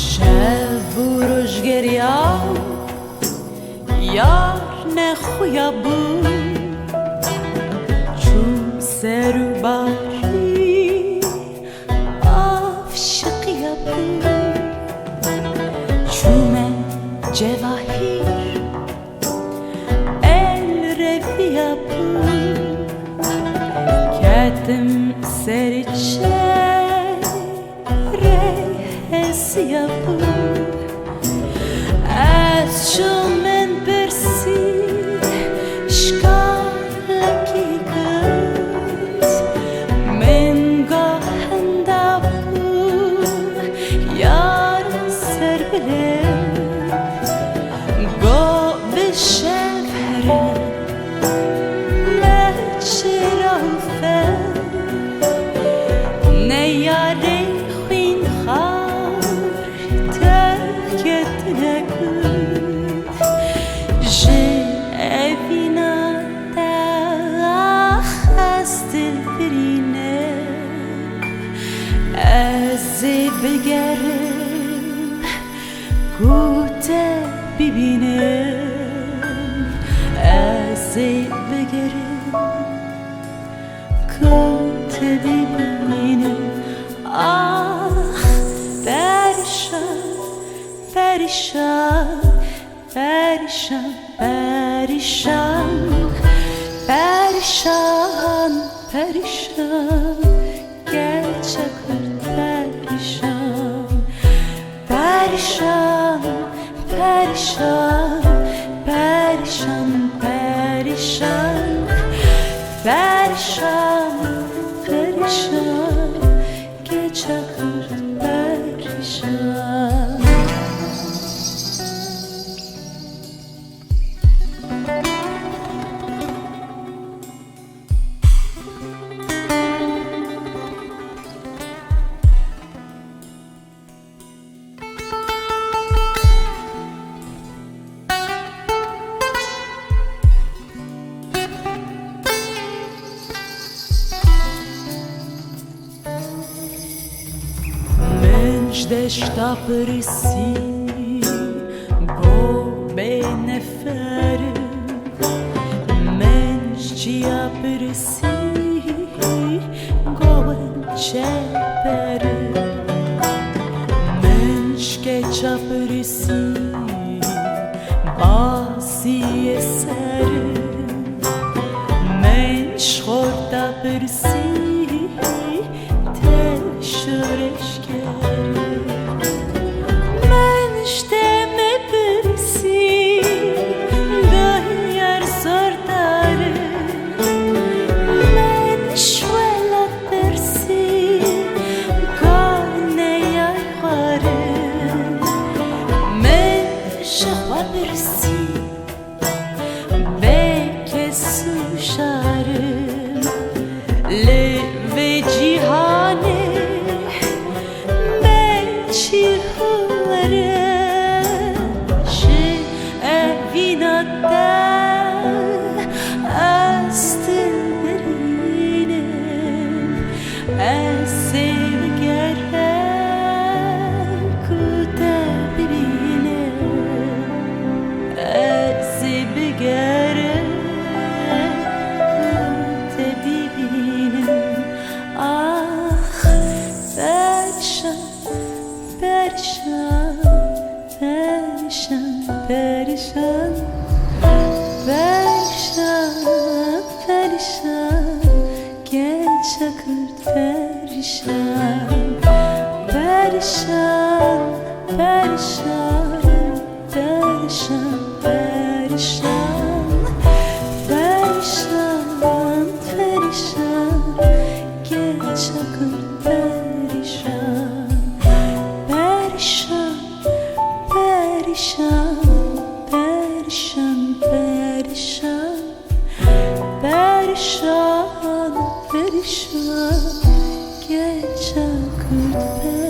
شب و روش گریام یار نخویا بود چون سر و باری عاشقیا بود چون جواهیر el revia بود کدم سر سیاه بود از شومن پرسید شکالکی کس من گاهنده بود یار سر بلد گو به شفره لچه رافه نیاره خوین خواه بگرم گوته ببینم از بگرم گوته ببینم آخ پریشان پریشان پریشان پریشان پریشان پریشان گرچه perişan, perişan, perişan, perişan, perişan, perişan, gece kurt perişan. Desta pareci go benefer mentia pareci go cheper menske chapareci basi eser menş khorda pareci teşreşker perişan, perişan, perişan, gece kurt perişan, perişan, perişan, perişan, perişan, perişan, perişan, gece kurt perişan, perişan, perişan. Perişan, perişan, gece kurt perişan.